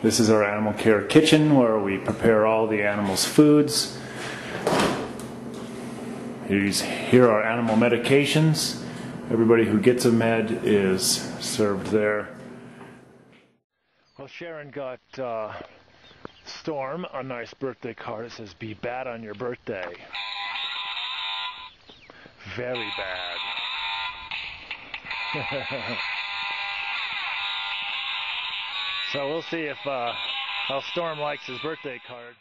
This is our animal care kitchen where we prepare all the animals' foods. Here are animal medications. Everybody who gets a med is served there. Well, Sharon got Storm a nice birthday card. It says, "Be bad on your birthday." Very bad. So we'll see if how Storm likes his birthday card.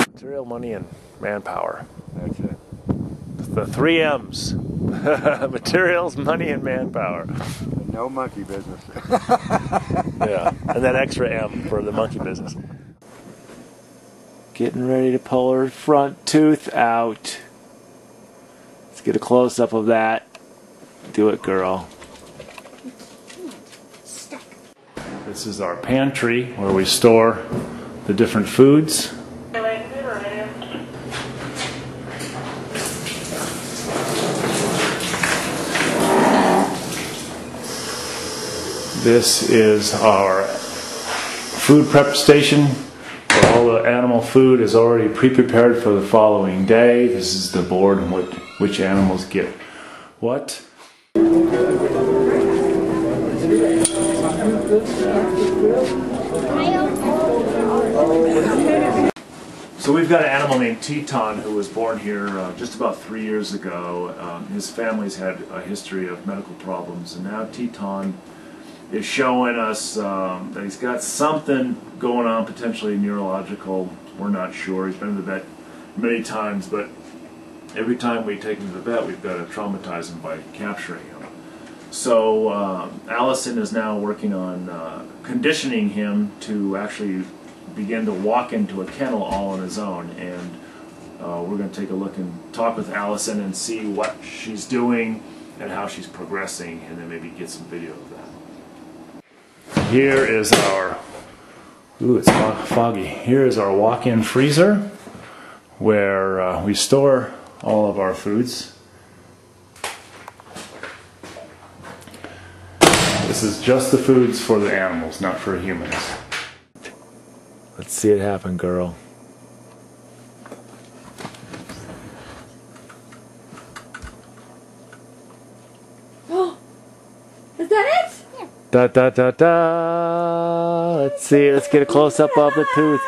Material, money, and manpower. That's it. The 3 M's. Materials, money, and manpower. No monkey business. Yeah, and that extra M for the monkey business. Getting ready to pull her front tooth out. Let's get a close-up of that. Do it, girl. This is our pantry where we store the different foods. This is our food prep station where all the animal food is already pre-prepared for the following day. This is the board and which animals get what. So we've got an animal named Teton who was born here just about 3 years ago. His family's had a history of medical problems, and now Teton is showing us that he's got something going on, potentially neurological. We're not sure. He's been to the vet many times, but every time we take him to the vet, we've got to traumatize him by capturing him. So Allison is now working on conditioning him to actually begin to walk into a kennel all on his own, and we're going to take a look and talk with Allison and see what she's doing and how she's progressing, and then maybe get some video of that. Here is our, ooh, it's foggy. Here is our walk-in freezer where we store all of our foods. This is just the foods for the animals, not for humans. Let's see it happen, girl. Is that it? Yeah. Da da da da. Let's see. Let's get a close-up of the tooth.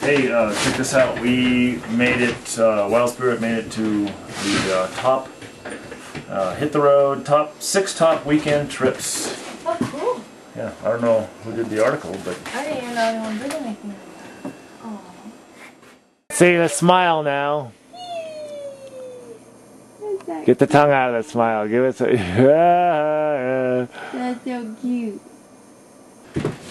Hey, check this out. We made it, Wild Spirit made it to the top, hit the road, 6 top weekend trips. Oh, cool. Yeah, I don't know who did the article, but... I didn't even know anyone did anything like that. Aww. See, let's smile now. Get the tongue out of that smile. Give it a... That's so cute.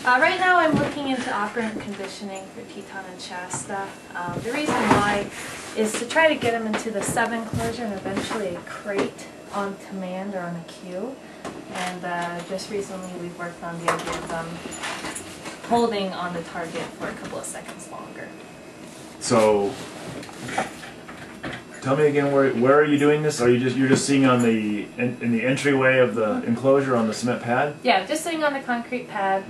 Right now I'm looking into operant conditioning for Teton and Shasta. The reason why is to try to get them into the 7 enclosure and eventually a crate on command or on a cue. And just recently we've worked on the idea of them holding on the target for a couple of seconds longer. So, tell me again, where are you doing this? Are you're just seeing on the in the entryway of the enclosure on the cement pad? Yeah, just sitting on the concrete pad,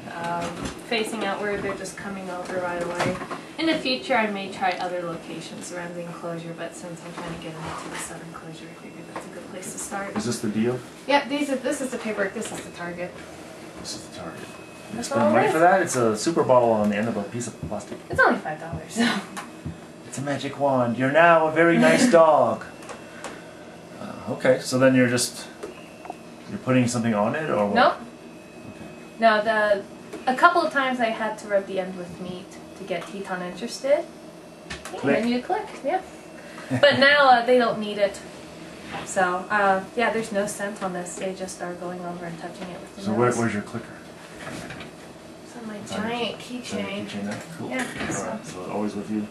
facing outward. They're just coming over right away. In the future, I may try other locations around the enclosure, but since I'm trying to get them into the 7 enclosure, I figured that's a good place to start. Is this the deal? Yeah, this is the paperwork. This is the target. This is the target. You That's spend all money it is. for that? It's a super ball on the end of a piece of plastic. It's only $5. So. It's a magic wand. You're now a very nice dog. Okay, so then you're putting something on it, or what? Nope. Okay. No, a couple of times I had to rub the end with meat to get Teton interested. Yeah, Click. and you click, yeah. But now they don't need it. So, yeah, there's no scent on this. They just are going over and touching it with the So nose. where's your clicker? It's on my giant keychain. Keychain there? Cool. Yeah. Alright, so always with you?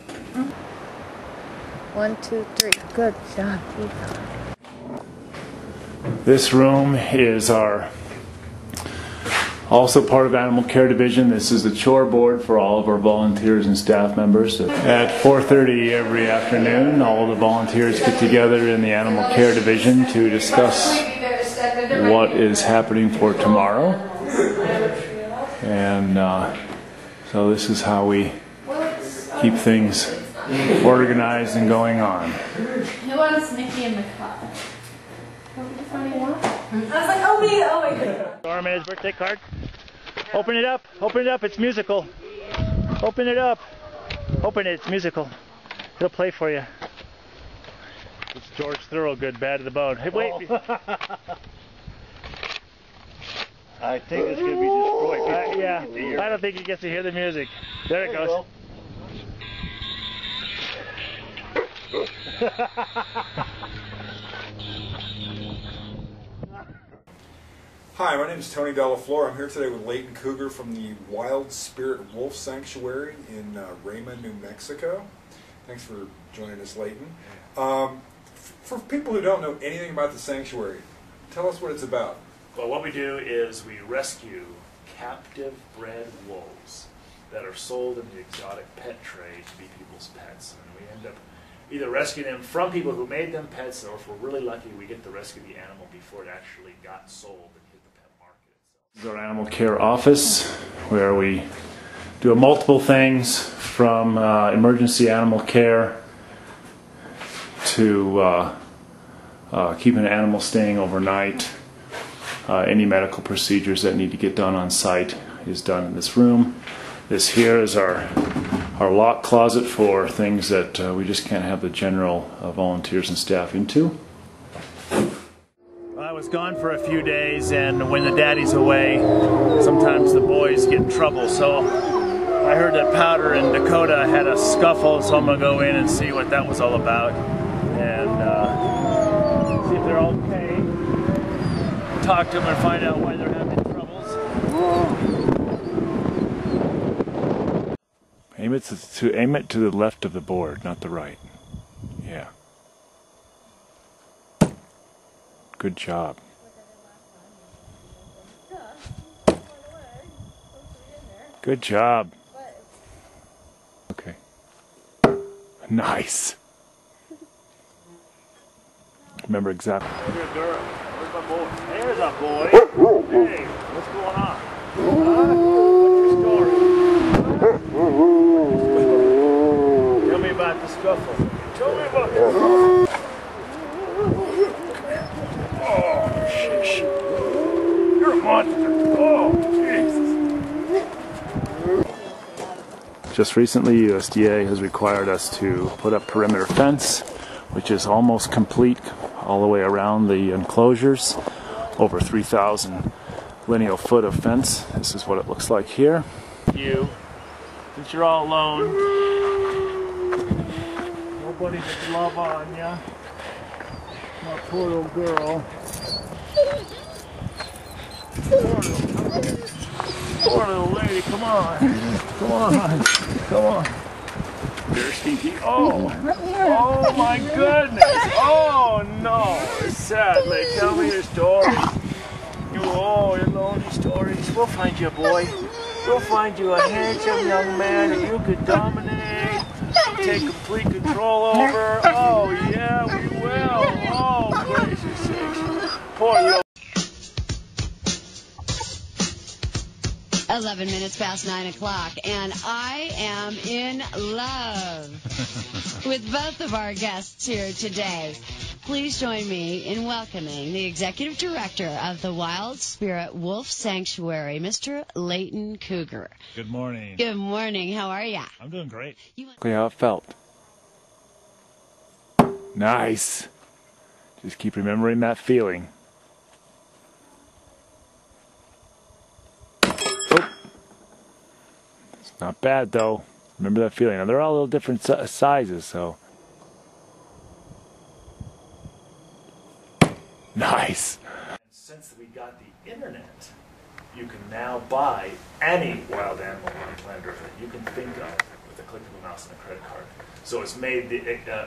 1, 2, 3. Good job, Teton. This room is also part of Animal Care Division. This is the chore board for all of our volunteers and staff members. At 4:30 every afternoon, all of the volunteers get together in the Animal Care Division to discuss what is happening for tomorrow. And so this is how we keep things organized and going on. Who wants Nikki in the club? Which one do you want? I was like, oh me, oh my god. Storm his birthday card. Open it up, it's musical. Open it up. Open it, it's musical. He'll play for you. It's George Thorogood, bad to the bone. Hey, wait. I think it's going to be destroyed. Yeah, I don't think he gets to hear the music. There it goes. Hi, my name is Tony Delaflor. I'm here today with Leighton Cougar from the Wild Spirit Wolf Sanctuary in Rama, New Mexico. Thanks for joining us, Leighton. For people who don't know anything about the sanctuary, tell us what it's about. Well, what we do is we rescue captive bred wolves that are sold in the exotic pet trade to be people's pets. And we end up either rescuing them from people who made them pets, or if we're really lucky, we get to rescue the animal before it actually got sold and hit the pet market itself. This is our animal care office, where we do multiple things from emergency animal care to keeping an animal staying overnight. Any medical procedures that need to get done on site is done in this room. This here is our lock closet for things that we just can't have the general volunteers and staff into. I was gone for a few days, and when the daddy's away, sometimes the boys get in trouble. So I heard that Powder and Dakota had a scuffle, so I'm going to go in and see what that was all about, and see if they're okay. Talk to them and find out why they're having troubles. Aim it to the left of the board, not the right. Yeah. Good job. Good job. Okay. Nice. Remember exactly. There's a girl. Where's my boy? There's a boy. Hey, what's going on? What's your story? Tell me about the scuffle. Tell me about the scuffle. Oh, sheesh. You're a monster. Oh, Jesus. Just recently, USDA has required us to put up perimeter fence, which is almost complete all the way around the enclosures. Over 3,000 lineal foot of fence. This is what it looks like here. You, since you're all alone, nobody to love on ya. My poor little girl. Poor little lady, come on. Come on. Come on. They're stinky. Oh. Oh my goodness. Oh no. Sadly, tell me your story. Your lonely stories. We'll find you a boy. We'll find you a handsome young man that you could dominate, take complete control over. Oh yeah, we will. Oh, gracious sakes. Poor little 11 minutes past 9 o'clock, and I am in love with both of our guests here today. Please join me in welcoming the Executive Director of the Wild Spirit Wolf Sanctuary, Mr. Leighton Cougar. Good morning. Good morning. How are ya? I'm doing great. Look how it felt. Nice. Just keep remembering that feeling. Oh. It's not bad though. Remember that feeling? Now they're all little different sizes, so. Nice. Since we got the internet, you can now buy any wild animal on planet Earth that you can think of with a click of a mouse and a credit card. So it's made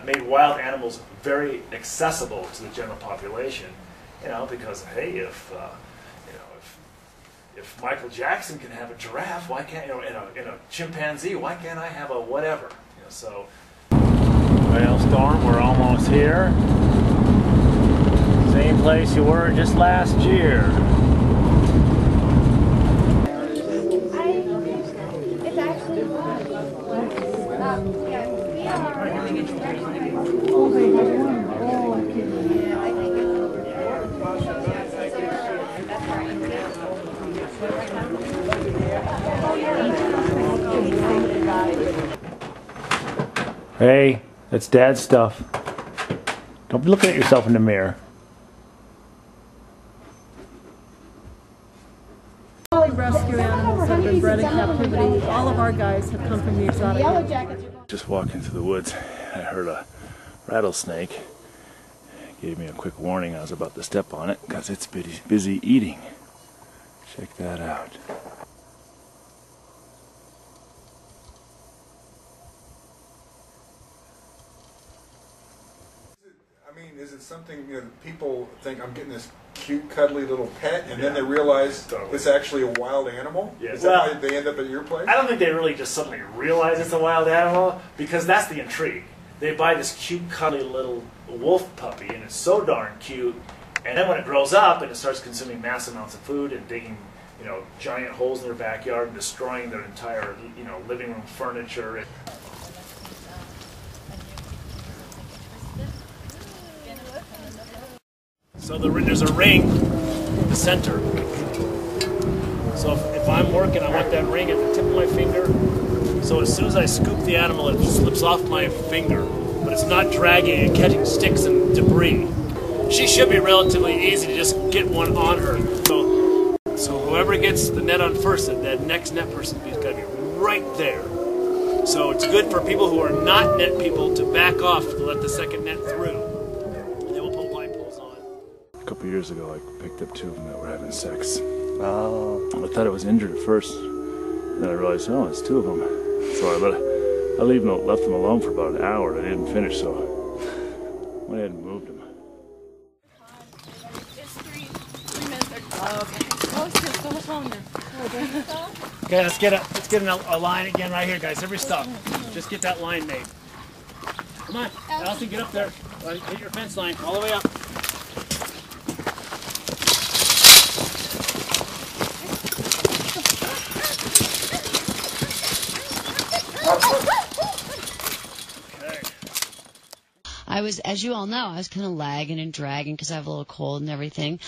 made wild animals very accessible to the general population. Because hey, if Michael Jackson can have a giraffe, why can't in a chimpanzee? Why can't I have a whatever? So. Well, Storm, we're almost here. Same place you were just last year. Hey, that's Dad's stuff. Don't be looking at yourself in the mirror. All the rescue animals have been bred in captivity. All of our guys have come from the exotic areas. Just walking through the woods, I heard a rattlesnake. It gave me a quick warning I was about to step on it because it's busy eating. Check that out. Is it something people think I'm getting this cute, cuddly little pet, and then they realize it's actually a wild animal? Yeah. Is that why they end up at your place? I don't think they really just suddenly realize it's a wild animal, because that's the intrigue. They buy this cute, cuddly little wolf puppy, and it's so darn cute, and then when it grows up and it starts consuming massive amounts of food and digging giant holes in their backyard and destroying their entire living room furniture. So there's a ring in the center. So if I'm working, I want that ring at the tip of my finger. So as soon as I scoop the animal, it slips off my finger. But it's not dragging and catching sticks and debris. She should be relatively easy to just get one on her. So whoever gets the net on first, that next net person has got to be right there. So it's good for people who are not net people to back off to let the second net through. A couple years ago, I picked up 2 of them that were having sex. Oh. I thought it was injured at first. Then I realized, oh, it's 2 of them. So I left them alone for about an hour. I didn't finish, so I went ahead and moved them. It's 3 minutes. Okay. Okay, let's get a line again right here, guys. Every stop. Just get that line made. Come on, Allison, get up there. Hit your fence line all the way up. As you all know, I was kind of lagging and dragging because I have a little cold and everything.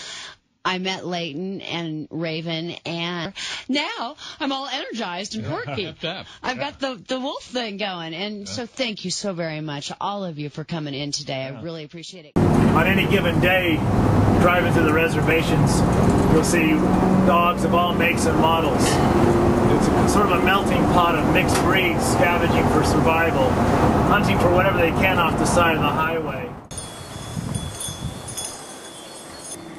I met Leighton and Raven, and now I'm all energized and perky. I've got the wolf thing going, and so thank you so very much, all of you, for coming in today. I really appreciate it. On any given day, driving through the reservations, you'll see dogs of all makes and models. It's sort of a melting pot of mixed breeds scavenging for survival, hunting for whatever they can off the side of the highway.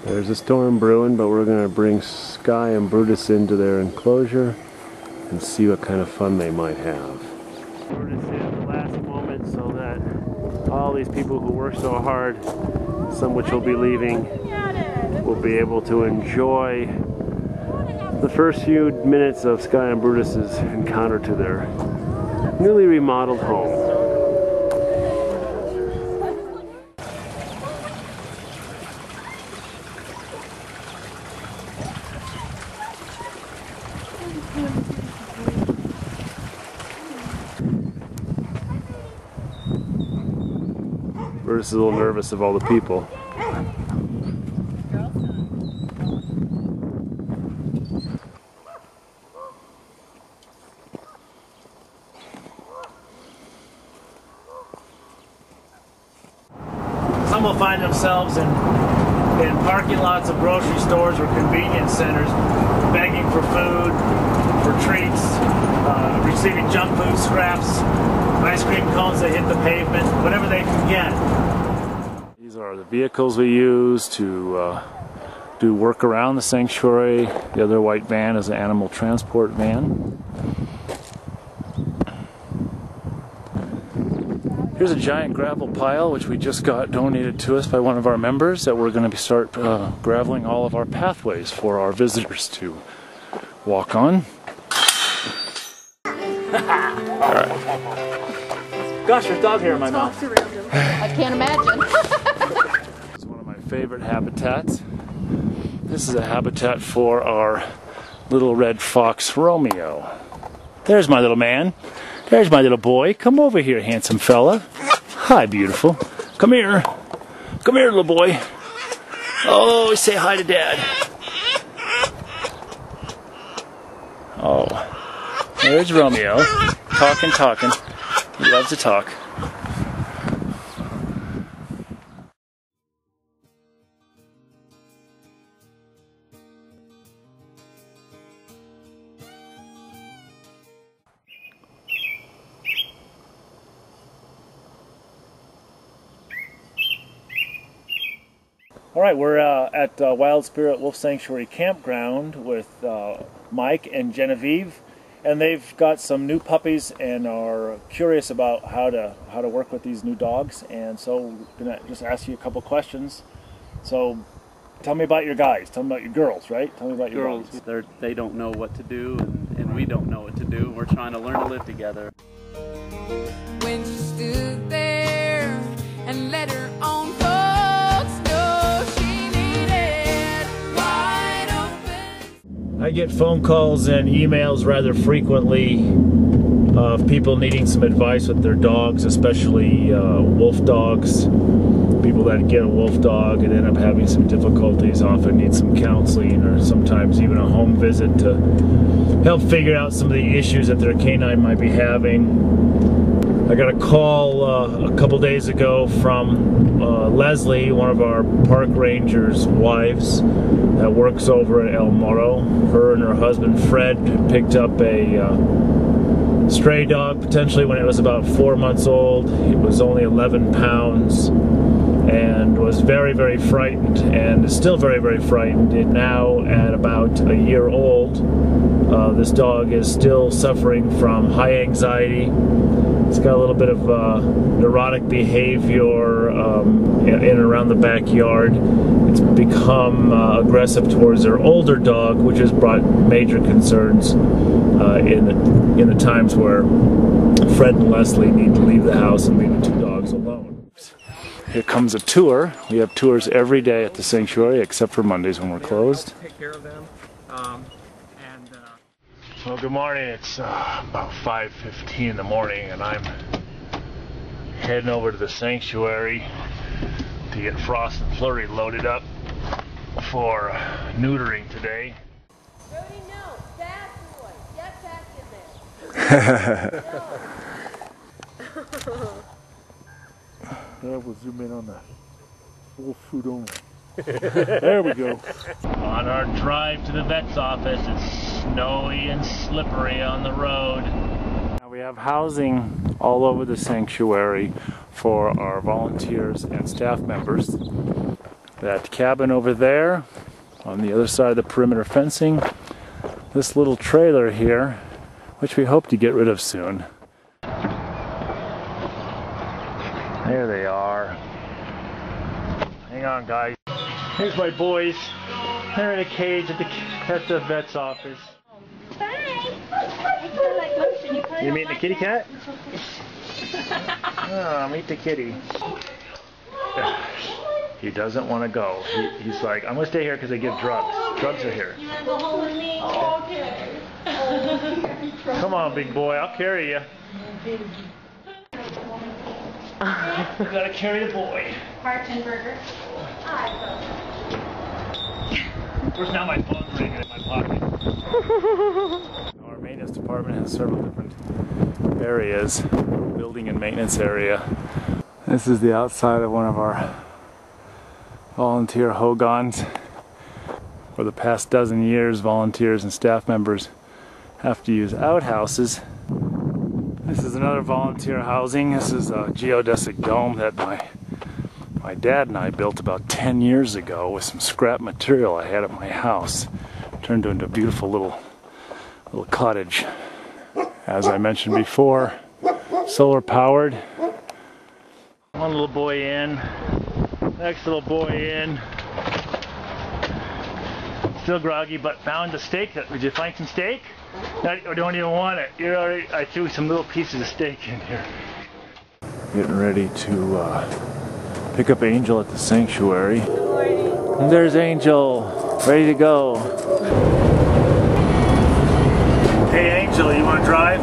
There's a storm brewing, but we're going to bring Sky and Brutus into their enclosure and see what kind of fun they might have. Brutus in at the last moment so that all these people who work so hard, some which will be leaving, will be able to enjoy the first few minutes of Sky and Brutus's encounter to their newly remodeled home. Brutus is a little nervous of all the people. Some will find themselves in parking lots of grocery stores or convenience centers begging for food, for treats, receiving junk food scraps, ice cream cones that hit the pavement, whatever they can get. These are the vehicles we use to do work around the sanctuary. The other white van is an animal transport van. Here's a giant gravel pile which we just got donated to us by one of our members that we're going to start graveling all of our pathways for our visitors to walk on. Alright. Gosh, there's dog hair in my mouth. I can't imagine. It's one of my favorite habitats. This is a habitat for our little red fox Romeo. There's my little man. There's my little boy. Come over here, handsome fella. Hi, beautiful. Come here. Come here, little boy. Oh, say hi to Dad. Oh, there's Romeo. Talking. He loves to talk. Alright, we're at Wild Spirit Wolf Sanctuary Campground with Mike and Genevieve, and they've got some new puppies and are curious about how to work with these new dogs, and so we're going to just ask you a couple questions. So tell me about your guys, tell me about your girls, right? Tell me about your girls. They don't know what to do, and we don't know what to do. We're trying to learn to live together. When she stood there and let her own I get phone calls and emails rather frequently of people needing some advice with their dogs, especially wolf dogs. People that get a wolf dog and end up having some difficulties often need some counseling or sometimes even a home visit to help figure out some of the issues that their canine might be having. I got a call a couple days ago from Leslie, one of our park rangers' wives that works over at El Moro. Her and her husband Fred picked up a stray dog potentially when it was about 4 months old. It was only 11 pounds and was very, very frightened and is still very, very frightened. And now at about a year old, this dog is still suffering from high anxiety. It's got a little bit of neurotic behavior in and around the backyard. It's become aggressive towards their older dog, which has brought major concerns in the times where Fred and Leslie need to leave the house and leave the two dogs alone. Here comes a tour. We have tours every day at the sanctuary except for Mondays when we're closed. Take care of them. Well, good morning. It's about 5:15 in the morning, and I'm heading over to the sanctuary to get Frost and Flurry loaded up for neutering today. Brody, no, bad boy, get back in Yeah, we'll zoom in on that. Full food only. There we go. On our drive to the vet's office, it's snowy and slippery on the road. Now we have housing all over the sanctuary for our volunteers and staff members. That cabin over there, on the other side of the perimeter fencing, this little trailer here, which we hope to get rid of soon. There they are. Hang on, guys. Here's my boys. They're in a cage at the vet's office. Bye. You meeting the kitty cat? Oh, meet the kitty. He doesn't want to go. He's like, I'm going to stay here because they give drugs. Drugs are here. You want to go home with me? Oh, okay. Come on, big boy. I'll carry you. You gotta carry the boy. Martin Burger. Of course, now my phone's ringing in my pocket. Our maintenance department has several different areas. Building and maintenance area. This is the outside of one of our volunteer hogans. For the past dozen years, volunteers and staff members have to use outhouses. This is another volunteer housing. This is a geodesic dome that my dad and I built about 10 years ago with some scrap material I had at my house. Turned into a beautiful little cottage. As I mentioned before, solar powered. One little boy in, next little boy in. Still groggy, but found the steak. Did you find some steak? Or don't even want it. You're already. I threw some little pieces of steak in here. Getting ready to pick up Angel at the sanctuary. And there's Angel, ready to go. Hey Angel, you want to drive?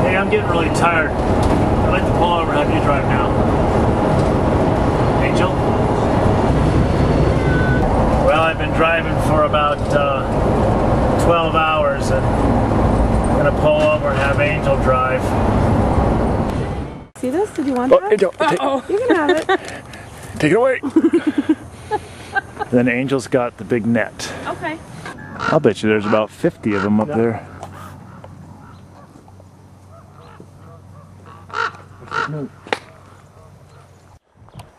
Hey, I'm getting really tired. I'd like to pull over and have you drive now. Angel? Well, I've been driving for about 12 hours and I'm going to pull over and have Angel drive. See this? Did you want that? Angel, You can have it. Take it away. Then Angel's got the big net. Okay. I'll bet you there's about 50 of them up there.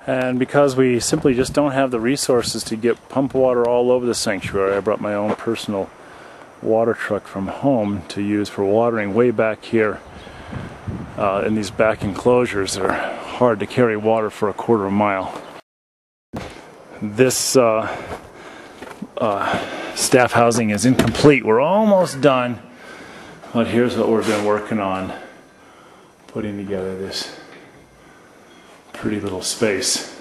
And because we simply just don't have the resources to get pump water all over the sanctuary, I brought my own personal water truck from home to use for watering way back here in these back enclosures that are hard to carry water for a quarter of a mile. This staff housing is incomplete. We're almost done, but here's what we've been working on, putting together this pretty little space.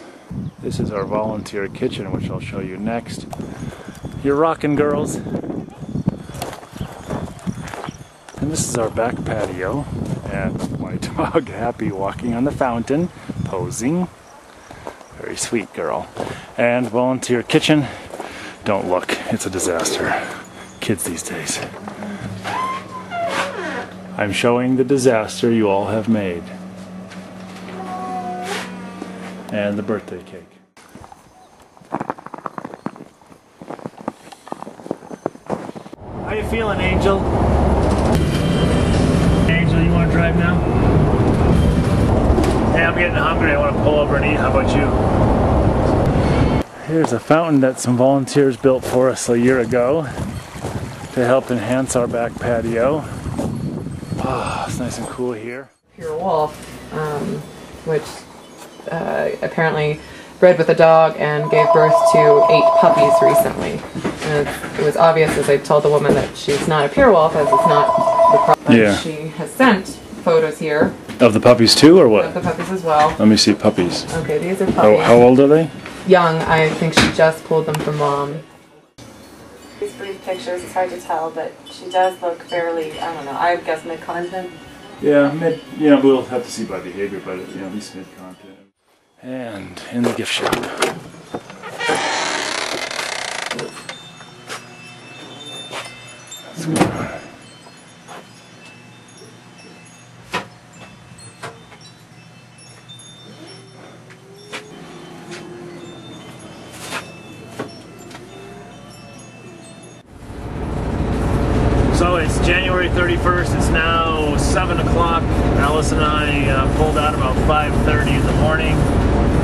This is our volunteer kitchen, which I'll show you next. You're rocking, girls. And this is our back patio, and my dog Happy walking on the fountain, posing. Very sweet girl. And volunteer kitchen. Don't look, it's a disaster. Kids these days. I'm showing the disaster you all have made. And the birthday cake. How you feeling, Angel? Angel, you want to drive now? Hey, I'm getting hungry. I want to pull over and eat. How about you? Here's a fountain that some volunteers built for us a year ago to help enhance our back patio. Oh, it's nice and cool here. Pure wolf, which apparently bred with a dog and gave birth to 8 puppies recently. And it was obvious as I told the woman that she's not a pure wolf, as it's not the problem. Yeah. She has sent photos here. Of the puppies too, or what? Of the puppies as well. Let me see puppies. Okay, these are puppies. How old are they? Young. I think she just pulled them from mom. These brief pictures, it's hard to tell, but she does look fairly, I don't know, I would guess mid-content. Yeah, we'll have to see by behavior, but at least mid-content. And in the gift shop. Let's go. So it's January 31st, it's now 7 o'clock. Alice and I pulled out about 5:30 in the morning,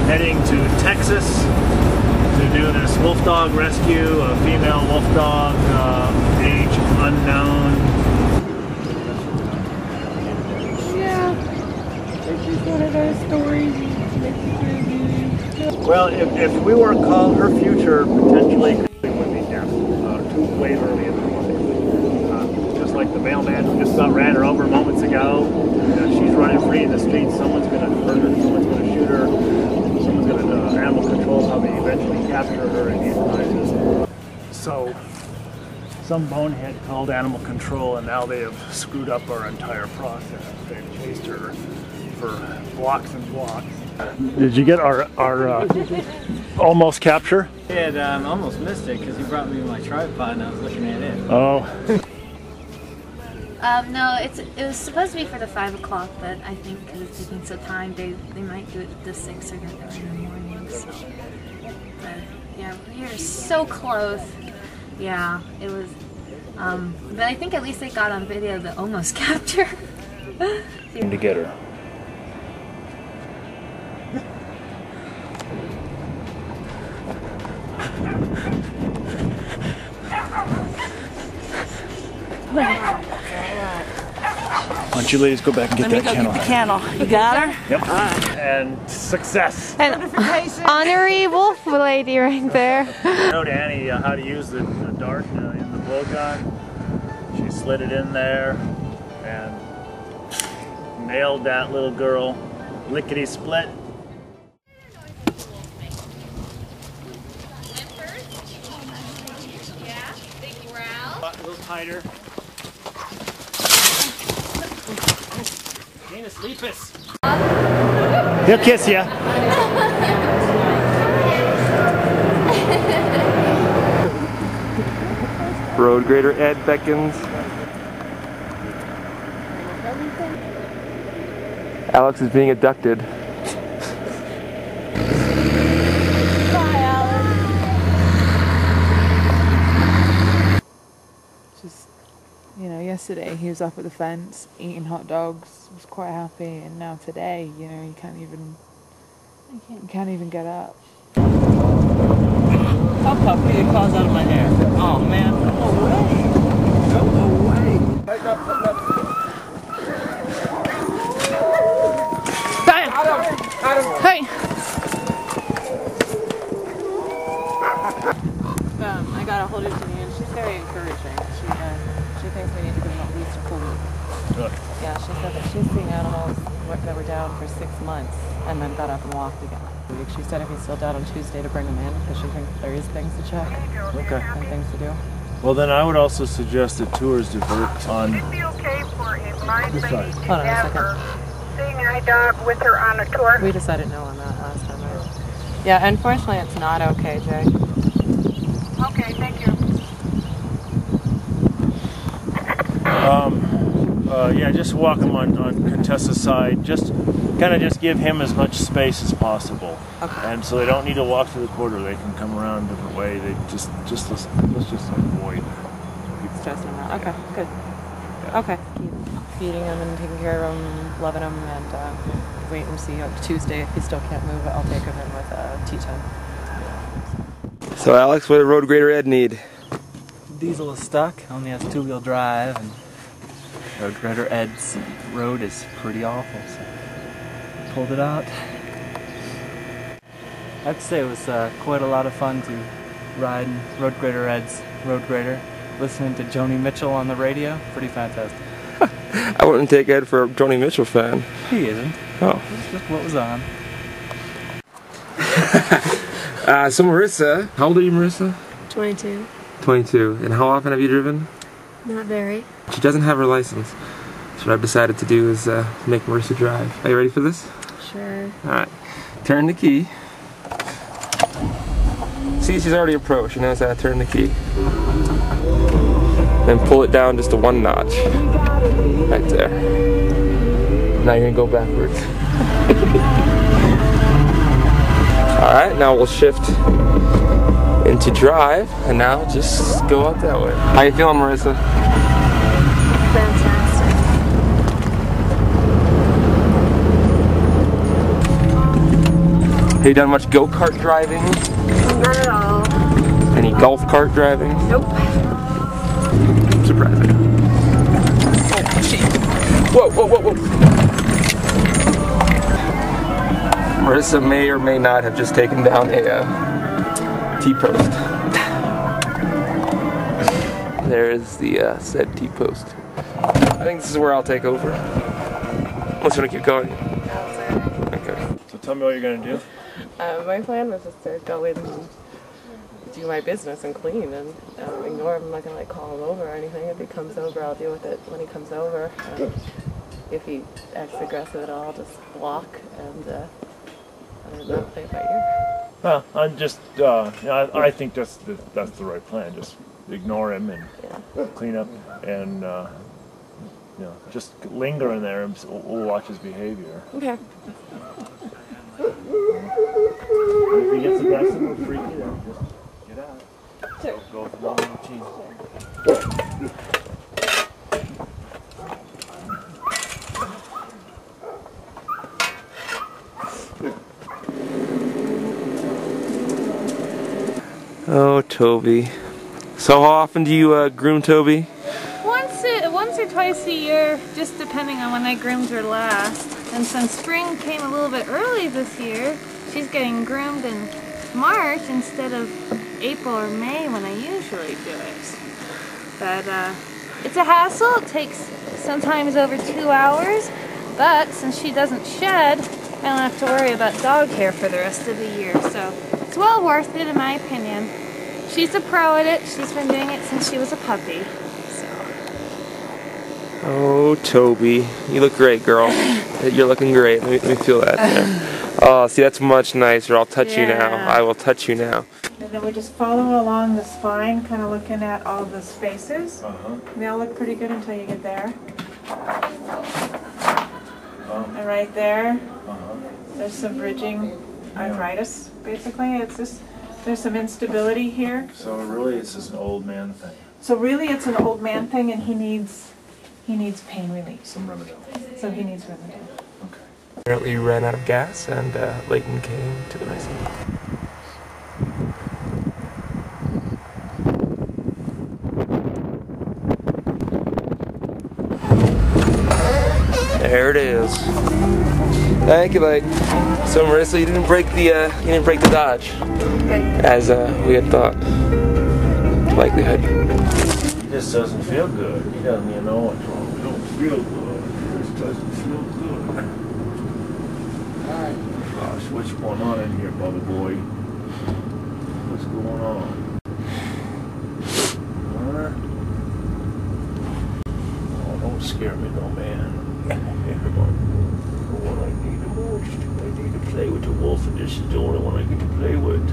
heading to Texas to do this wolf dog rescue, a female wolf dog, age unknown. Yeah, it's just one of those stories that makes you feel good. Well, if we were called, her future potentially would be death, way early in the morning. Just like the mailman who just got ran her over moments ago. She's running free in the streets. Someone's going to hurt her. Someone's going to shoot her. Someone's going to animal control probably eventually capture her and euthanize her. So some bonehead called animal control, and now they have screwed up our entire process. They've chased her for blocks and blocks. Did you get our almost capture? I had almost missed it because he brought me my tripod and I was looking at it. Oh. No, it was supposed to be for the 5 o'clock, but I think because it's taking so time, they might do it the 6 or the 3 in the morning. So, Yeah, we were so close. Yeah, it was. But I think at least they got on video the almost capture. To get her. Why don't you ladies go back and get that kennel? Get the kennel. You got her? Yep. And success. An honorary wolf lady right there. I showed Annie how to use the dart in the blowgun. She slid it in there and nailed that little girl lickety split. A little tighter. Dana, sleepus. He'll kiss ya. Road grader Ed beckons. Alex is being abducted. Bye, Alex. Just, you know, yesterday he was up at the fence eating hot dogs, was quite happy, and now today, you know, he can't even get up. Stop puppy, it claws out of my hair. Oh man, go away. Go away. Tighten up, tighten up. Hey! I got a hold of Janine, and she's very encouraging. She thinks we need to give them at least a full week. Good. Yeah, she said that she's seen animals that were down for 6 months and then got up and walked again. She said if he's still down on Tuesday to bring him in because she thinks there is things to check and things to do. Well, then I would also suggest that tours divert on Would it be okay for a blind this lady side. to have her seeing eye dog with her on a tour? We decided no on that last time. Yeah, unfortunately it's not okay, Jay. Okay, thank you. Yeah, just walk him on Contessa's side. Just kind of just give him as much space as possible. Okay. And so they don't need to walk through the quarter. They can come around a different way. They let's just avoid Stressing him out. Okay, good. Okay. Keep feeding him and taking care of him, loving him, and wait and see on Tuesday if he still can't move. I'll take him in with T10. So Alex, what did Road Grader Ed need? Diesel is stuck, only has 2-wheel drive, and Road Grader Ed's road is pretty awful, so I pulled it out. I have to say it was quite a lot of fun to ride in Road Grader Ed's Road Grader, listening to Joni Mitchell on the radio. Pretty fantastic. I wouldn't take Ed for a Joni Mitchell fan. He isn't. Oh. It's just what was on. So Marissa, how old are you, Marissa? 22. 22. And how often have you driven? Not very. She doesn't have her license. So what I've decided to do is make Marissa drive. Are you ready for this? Sure. Alright. Turn the key. See, she's already a pro. She knows how to turn the key. Then pull it down just to 1 notch. Right there. Now you're going to go backwards. Alright, now we'll shift into drive, and now just go out that way. How you feeling, Marissa? Fantastic. Have you done much go-kart driving? Not at all. Any golf cart driving? Nope. Surprising. Oh, shit. Whoa, whoa, whoa, whoa. Marissa may or may not have just taken down a T-post. There is the said T-post. I think this is where I'll take over. Unless you want to keep going. Okay. So tell me what you're going to do. My plan was just to go in and do my business and clean and ignore him. I'm not going to call him over or anything. If he comes over, I'll deal with it when he comes over. If he acts aggressive at all, I'll just block and not play it by ear. Well, I'm just, I think that's the right plan. Just ignore him and clean up and, you know, just linger in there and we'll watch his behavior. Okay. If he gets aggressive or freaky, then just get out. Go with the normal routine. Oh, Toby. So how often do you groom Toby? Once or twice a year, just depending on when I groomed her last. And since spring came a little bit early this year, she's getting groomed in March instead of April or May when I usually do it. But it's a hassle. It takes sometimes over 2 hours. But since she doesn't shed, I don't have to worry about dog hair for the rest of the year. So it's well worth it in my opinion. She's a pro at it. She's been doing it since she was a puppy. Oh, Toby. You look great, girl. You're looking great. Let me feel that. Yeah. Oh, see, that's much nicer. I'll touch you now. I will touch you now. And then we just follow along the spine, kind of looking at all the spaces. They all look pretty good until you get there. And right there, there's some bridging arthritis, basically. It's just, there's some instability here. So really it's just an old man thing. So really it's an old man thing, and he needs pain relief. Some Rimadyl. So he needs Rimadyl. Apparently we ran out of gas and Leighton came to the rescue. There it is. Thank you, Leighton. So Marissa, you didn't break the Dodge, as we had thought. Likelihood. He just doesn't feel good. He doesn't even know what's wrong. He don't feel good. He just doesn't feel good. Alright. Gosh, what's going on in here, Bubba boy? What's going on? Huh? Oh, don't scare me, no man. Come on. The one I need the most. I need to play with the wolf, and this is the only one I get to play with.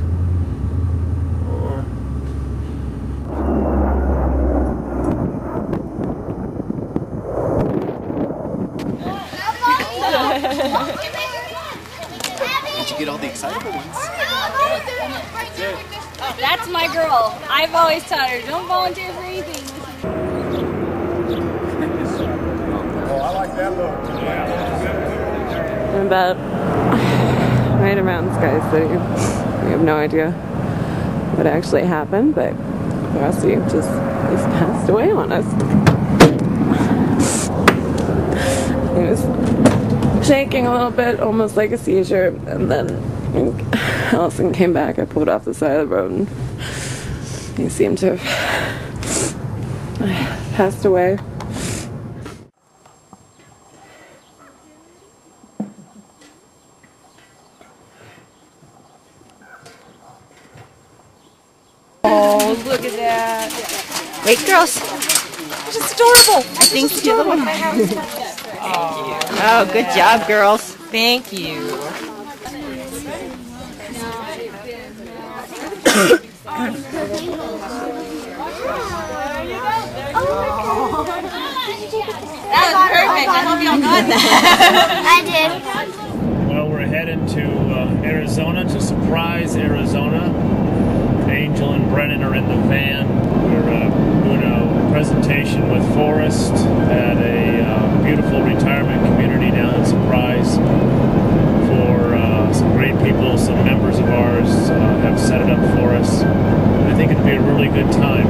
Did you get all the excitable ones? That's my girl. I've always taught her, don't volunteer for anything. Oh, I like that look. I'm about right around Sky City. We have no idea what actually happened, but Rossi just passed away on us. He was shaking a little bit, almost like a seizure, and then Allison came back. I pulled off the side of the road, and he seemed to have passed away. Oh, look at that. Wait, girls. They're just adorable. I think so. Give them one. Thank you. Oh, good job, girls. Thank you. That was perfect. I hope y'all got that. I did. Well, we're heading to Arizona, to Surprise, Arizona. Angel and Brennan are in the van. We're doing a presentation with Forrest at a beautiful retirement community down in Surprise for some great people. Some members of ours have set it up for us. I think it'll be a really good time.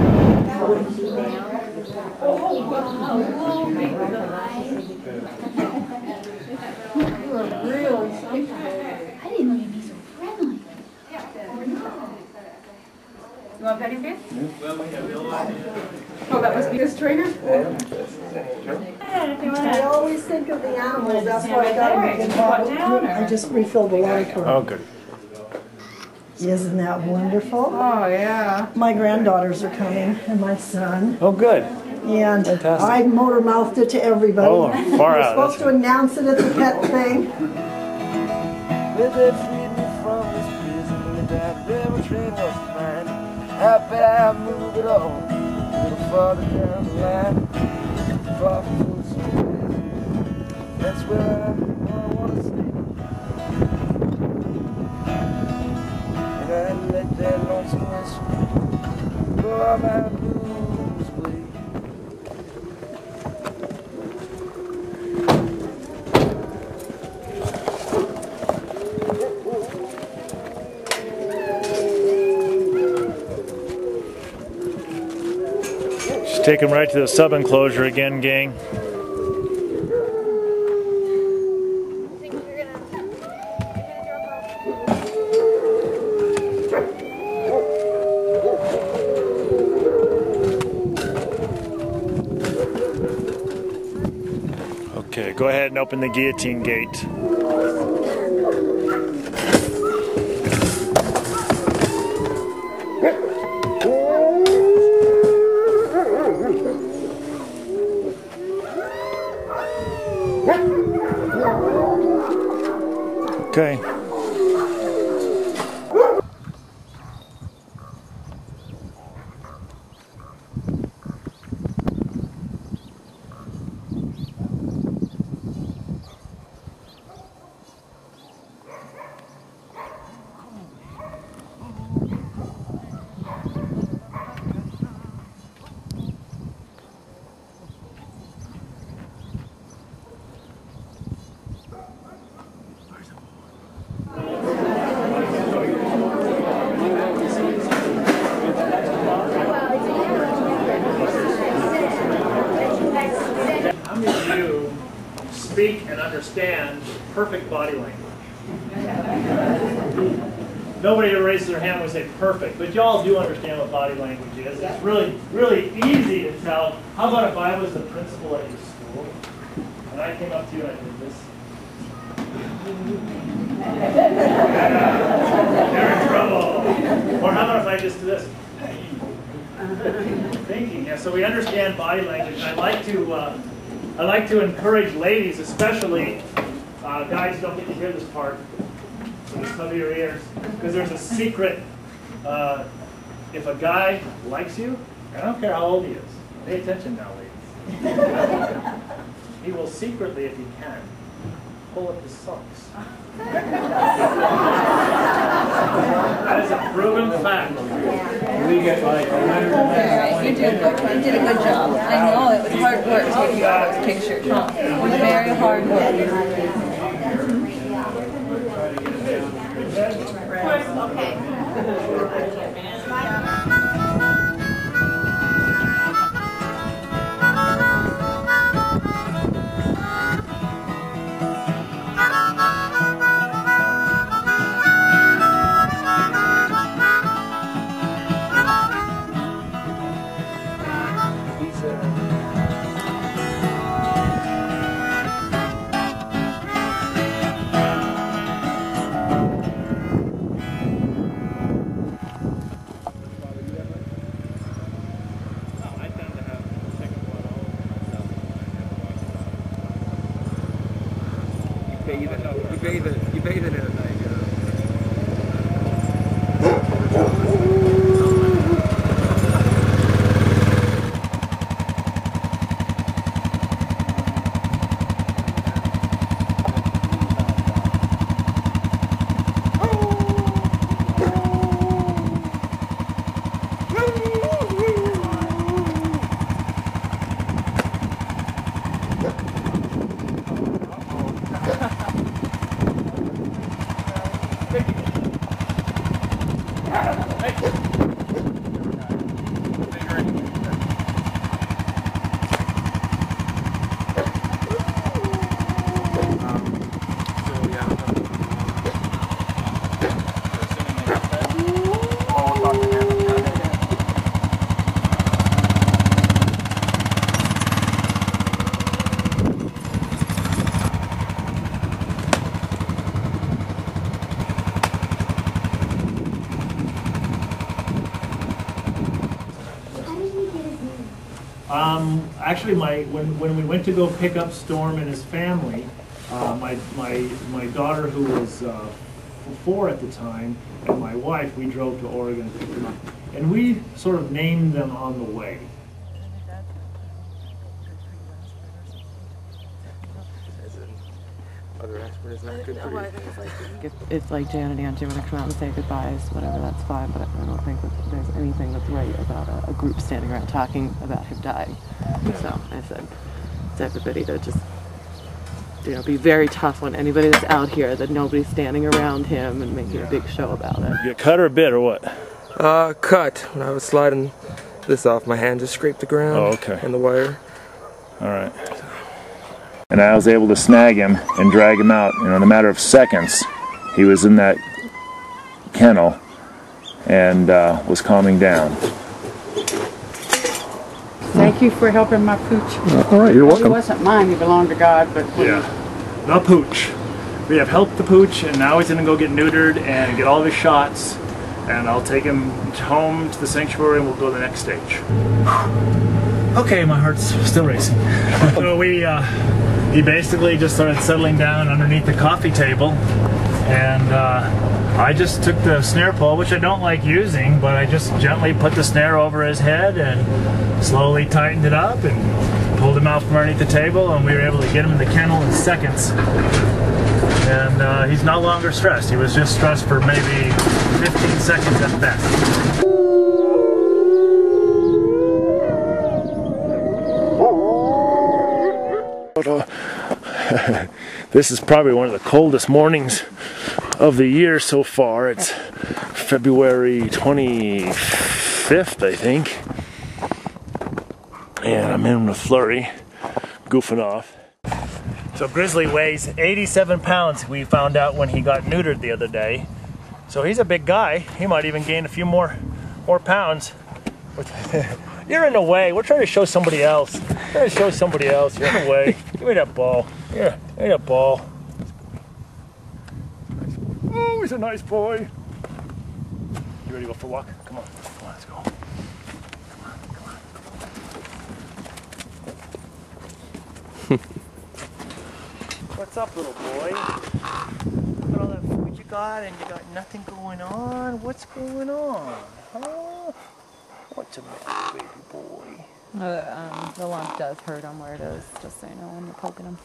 You want petting fish? Oh, that must be his trainer? I always think of the animals, that's why I got involved. I just refilled the water for them. Oh, good. Isn't that wonderful? Oh, yeah. My granddaughters are coming, and my son. Oh, good. And Fantastic. I motor mouthed it to everybody. Oh, far We're out. supposed to announce it at the pet thing. Where they freed me from this prison, that railroad train was mine. How bet I move it on, a little farther down the line, far from the street. That's where I wanna stay. Take him right to the sub-enclosure again, gang. Okay, go ahead and open the guillotine gate. Okay. How many of you speak and understand perfect body language? Nobody ever raises their hand when we say perfect, but y'all do understand what body language is. It's really, really easy to tell. How about if I was the principal at your school, and I came up to you and I did this? You're in trouble. Or how about if I just do this? Thinking, yeah. So we understand body language. And I like to encourage ladies, especially guys, don't get to hear this part. So just cover your ears, because there's a secret. If a guy likes you, I don't care how old he is. Pay attention now, ladies. He will secretly, if he can, pull up his socks. That is a proven fact. We get like You did a good job. I know it was hard work to get you out of those pictures. Huh? Very hard work. You bathe in it at night. Actually, when we went to go pick up Storm and his family, my daughter, who was 4 at the time, and my wife, we drove to Oregon and picked them up, and we sort of named them on the way. Other experts not good for you. If like Jan and Angie want to come out and say goodbyes, whatever, that's fine, but I don't think that there's anything that's right about a group standing around talking about him dying. So I said to everybody to just, be very tough on anybody that's out here, that nobody's standing around him and making a big show about it. You get cut or bit or what? Cut when I was sliding this off. My hand just scraped the ground. Oh, okay. And the wire. All right. And I was able to snag him and drag him out. In a matter of seconds, he was in that kennel and was calming down. Thank you for helping my pooch. All right, you're welcome. It wasn't mine, he belonged to God, but... Yeah, the pooch. We have helped the pooch, and now he's going to go get neutered and get all of his shots, and I'll take him home to the sanctuary and we'll go to the next stage. Okay, my heart's still racing. So he basically just started settling down underneath the coffee table, and I just took the snare pole, which I don't like using, but I just gently put the snare over his head and slowly tightened it up and pulled him out from underneath the table, and we were able to get him in the kennel in seconds. And he's no longer stressed. He was just stressed for maybe 15 seconds at best. This is probably one of the coldest mornings of the year so far. It's February 25th, I think. And I'm in a flurry, goofing off. So Grizzly weighs 87 pounds, we found out when he got neutered the other day. So he's a big guy. He might even gain a few more pounds. You're in the way. We're trying to show somebody else. You're in the way. Give me that ball. Here, give me that ball. Oh, he's a nice boy. You ready to go for a walk? Come on, let's go. What's up, little boy? Look at all that food you got, and you got nothing going on. What's going on? Huh? What's a baby boy? The lump does hurt on where it is, just so you know when you're poking him.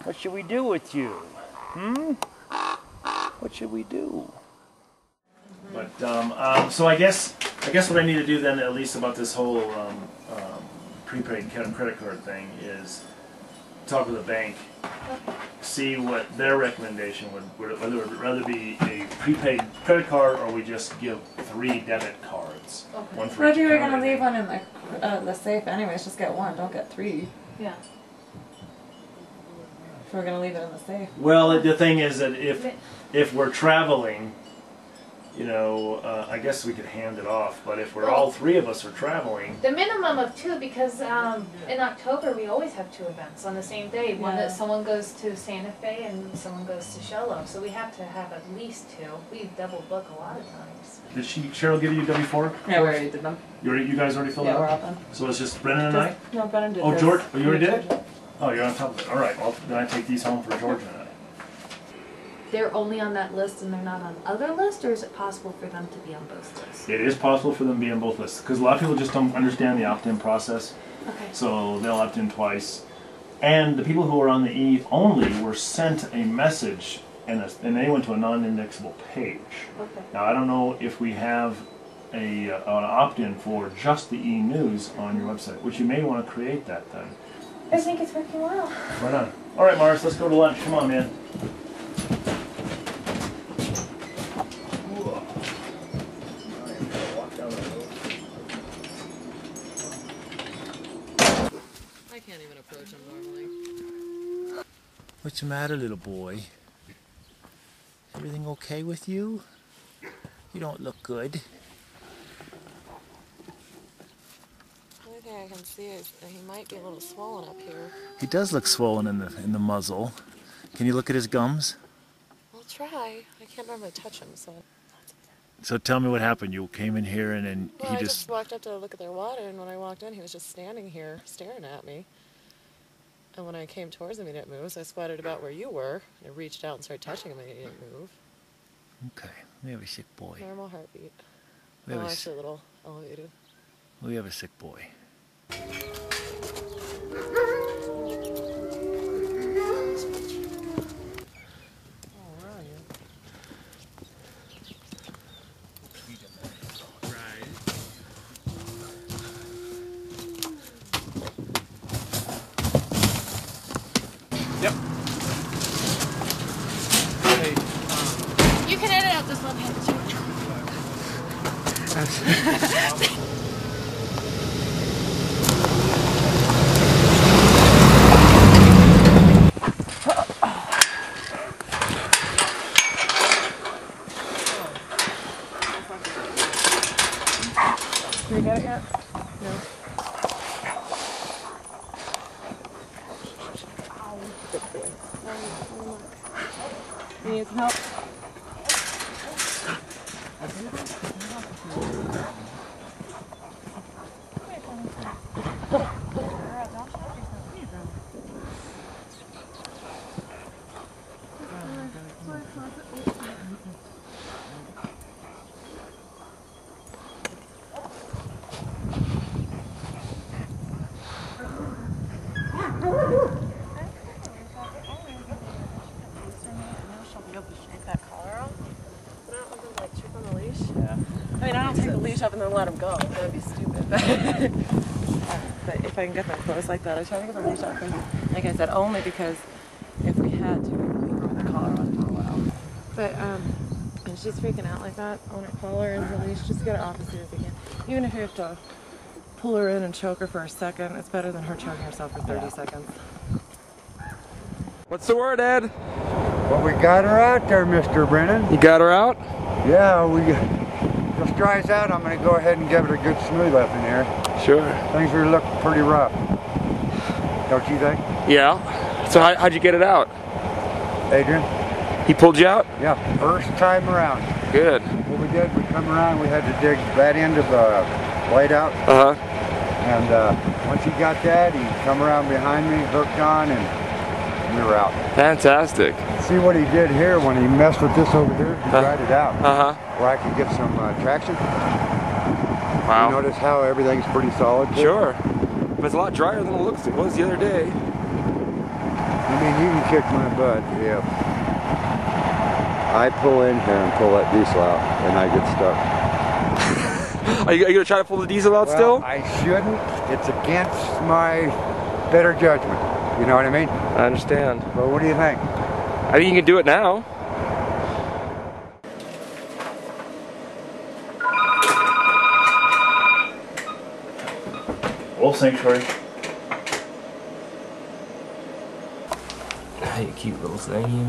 What should we do with you? What should we do? But so I guess what I need to do then, at least about this whole prepaid credit card thing, is talk with the bank, see what their recommendation would whether it would rather be a prepaid credit card or we just give 3 debit cards. Okay. One for But each you were account, going to I leave think. one in the safe anyways, just get 1, don't get 3. Yeah. If we're going to leave it in the safe. Well, the thing is that if we're traveling, you know, I guess we could hand it off, but if we're all 3 of us are traveling... The minimum of 2, because in October we always have 2 events on the same day. One that someone goes to Santa Fe and someone goes to Shello, so we have to have at least 2. We double book a lot of times. Did Cheryl give you W4? Yeah, we already did them. You guys already filled Yeah, out? we're all done. So it's just Brennan and I? No, Brennan did Oh, his. George? Oh, you already did? George. Oh, you're on top of it. All right, well, then I take these home for George and I. They're only on that list and they're not on other lists, or is it possible for them to be on both lists? It is possible for them to be on both lists, because a lot of people just don't understand the opt-in process. Okay. So they'll opt in twice. And the people who are on the E only were sent a message, and they went to a non-indexable page. Okay. Now, I don't know if we have an opt-in for just the E-News on your website, which you may want to create that then. I think it's working well. Right on. All right, Mars, let's go to lunch. Come on, man. I can't even approach him normally. What's the matter, little boy? Everything okay with you? You don't look good. The only thing I can see is that he might be a little swollen up here. He does look swollen in the muzzle. Can you look at his gums? I'll try. I can't normally touch him, so... So tell me what happened. You came in here and then Well, he I just... just walked up to look at their water, and when I walked in, he was just standing here, staring at me. And when I came towards him, he didn't move, so I squatted about where you were. I reached out and started touching him, and he didn't move. Okay, we have a sick boy. Normal heartbeat. We have Oh, a actually a little elevated. We have a sick boy. Yep. You can edit out this one hand. us. Did you get it yet? No. You need some help? I mean, I don't take the leash up and then let them go. That would be stupid. But if I can get them close like that, I try to get the leash up. And like I said, only because if we had to, we could throw the collar on for a while. But, and she's freaking out like that on her collar and her leash. Just get it off as soon as you can. Even if you have to pull her in and choke her for a second, it's better than her choking herself for 30 seconds. What's the word, Ed? Well, we got her out there, Mr. Brennan. You got her out? Yeah, just dries out. I'm going to go ahead and give it a good smooth up in here. Sure. Things are looking pretty rough. Don't you think? Yeah. So how'd you get it out? Adrian? He pulled you out? Yeah, first time around. Good. What we did, we come around, we had to dig that end of the blade out. Uh-huh. And once he got that, he come around behind me, hooked on, and we were out. Fantastic. See what he did here when he messed with this over here? He dried it out. Uh-huh. Where I could get some traction. Wow. You notice how everything's pretty solid? Too? Sure. But it's a lot drier than it was the other day. I mean, you can kick my butt if I pull in here and pull that diesel out and I get stuck. Are you going to try to pull the diesel out still? I shouldn't. It's against my better judgment. You know what I mean? I understand. But what do you think? I think you can do it now. Wolf Sanctuary. You cute little thing, you.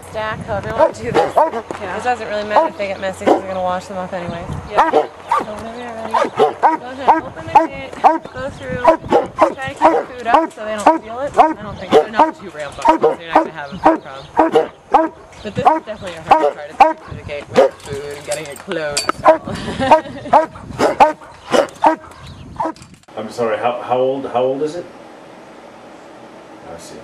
Stack, however you want to do this. Yeah, it doesn't really matter if they get messy because we're going to wash them off anyway. Yeah. So whenever you're ready, go ahead, open the gate, go through, try to keep your food up so they don't feel it. I don't think they're not too rambunctious, so you're not going to have a food problem. But this is definitely a hard part, is getting through the gate with food and getting it closed. I'm sorry, how old is it? I see.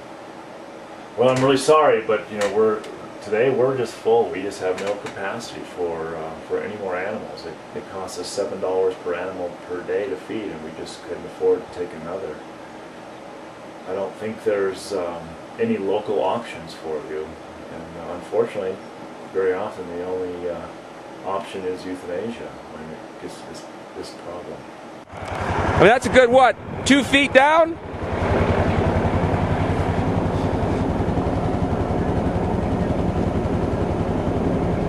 Well, I'm really sorry, but you know, today we're just full. We just have no capacity for any more animals. It costs us $7 per animal per day to feed, and we just couldn't afford to take another. I don't think there's any local options for you, and unfortunately, very often the only option is euthanasia when it gets this problem. I mean, that's a good, what, 2 feet down?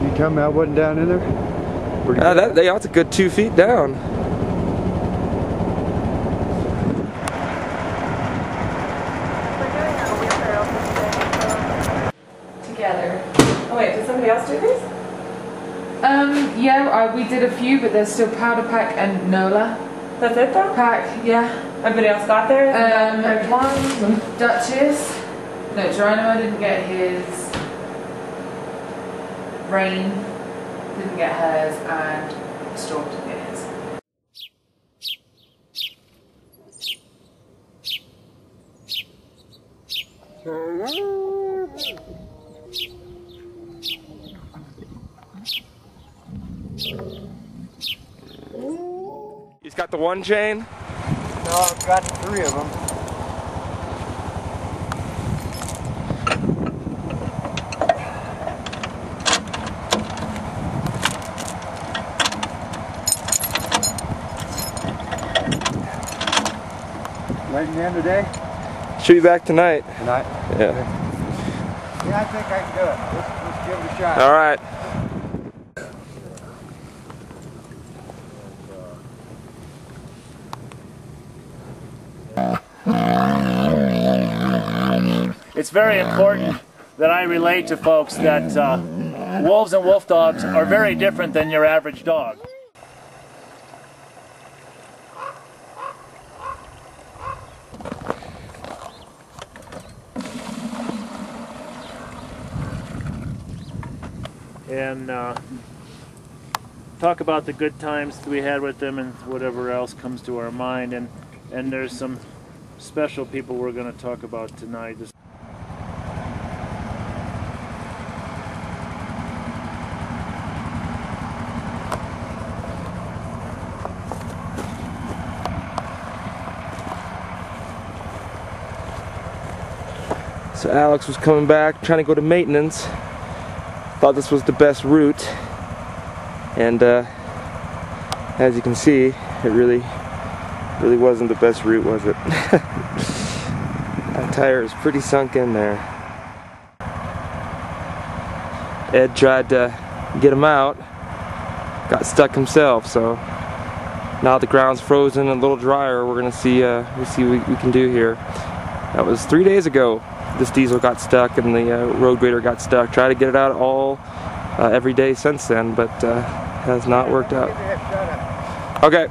You tell me I wasn't down in there? That's a good 2 feet down. Together. Oh wait, did somebody else do these? Yeah, we did a few, but there's still Powder Pack and Nola. That's it though? Pack, yeah. Everybody else got theirs? One, Duchess. No, Geronimo didn't get his. Rain didn't get hers, and Storm didn't get his. He's got the one chain? No, I've got 3 of them. Late in the end of the day? Should be back tonight. Tonight? Yeah. Okay. Yeah, I think I can do it. Let's give it a shot. All right. It's very important that I relate to folks that wolves and wolf dogs are very different than your average dog. And talk about the good times that we had with them and whatever else comes to our mind. And there's some special people we're going to talk about tonight. So Alex was coming back, trying to go to maintenance. Thought this was the best route, and as you can see, it really wasn't the best route, was it? That tire is pretty sunk in there. Ed tried to get him out, got stuck himself. So now the ground's frozen and a little drier. We're gonna see what we can do here. That was 3 days ago. This diesel got stuck and the road grader got stuck. Tried to get it out every day since then, but has not worked out. Okay.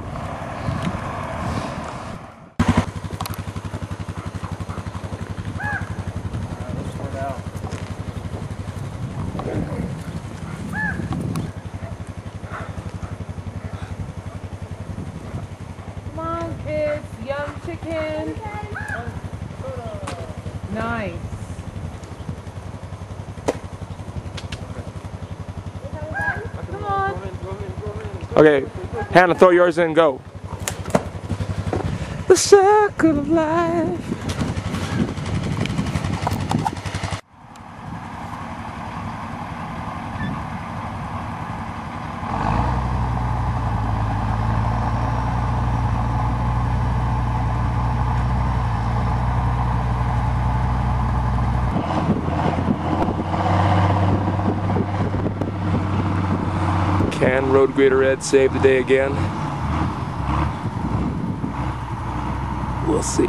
Come on, kids. Young chicken. Nice. Come on. Okay, Hannah, throw yours in and go. The circle of life. Can road grader Ed save the day again? We'll see.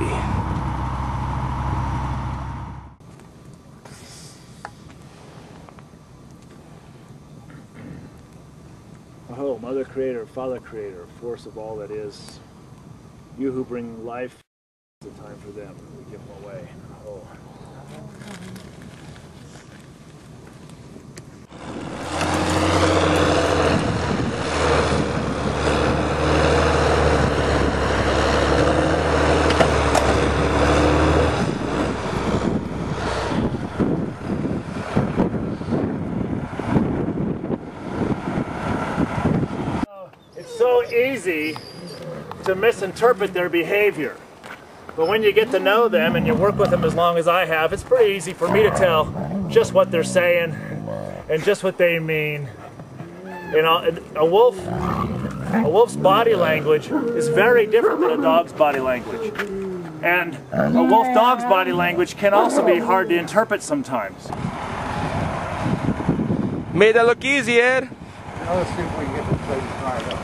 Oh, Mother Creator, Father Creator, force of all that is, you who bring life, it's the time for them. We give them away. Oh. So easy to misinterpret their behavior, but when you get to know them and you work with them as long as I have, it's pretty easy for me to tell just what they're saying and just what they mean. You know, a wolf's body language is very different than a dog's body language, and a wolf dog's body language can also be hard to interpret sometimes. Made that look easy, Ed. Now let's see if we can get this place fired up.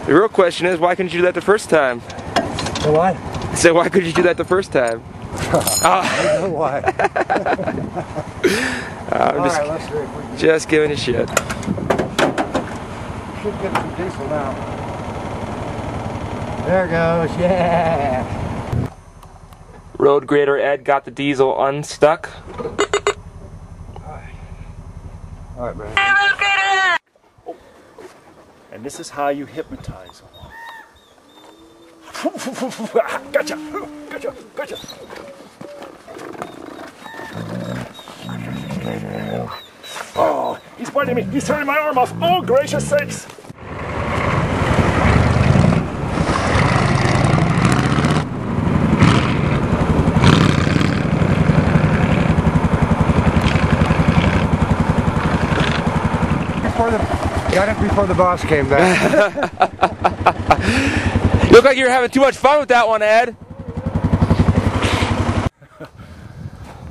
The real question is, why couldn't you do that the first time? The what? So why couldn't you do that the first time? I know why. I'm let's see if we can just giving a shit. Should get some diesel now. There goes, yeah. Road grader Ed got the diesel unstuck. All right, man. And this is how you hypnotize a wolf. Gotcha! Gotcha! Gotcha! Oh, he's biting me! He's turning my arm off! Oh, gracious sakes! Got it before the boss came back. You look like you're having too much fun with that one, Ed.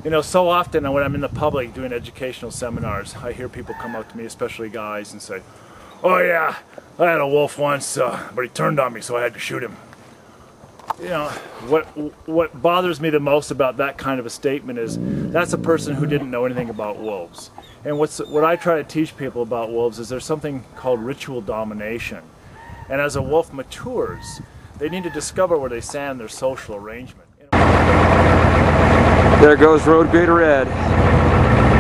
You know, so often when I'm in the public doing educational seminars, I hear people come up to me, especially guys, and say, "Oh yeah, I had a wolf once, but he turned on me, so I had to shoot him." You know, what bothers me the most about that kind of a statement is that's a person who didn't know anything about wolves. And what I try to teach people about wolves is there's something called ritual domination. And as a wolf matures, they need to discover where they stand in their social arrangement. There goes Road Grader Ed,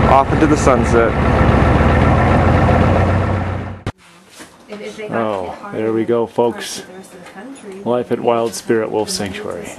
off into the sunset. Oh, there we go, folks. Life at Wild Spirit Wolf Sanctuary.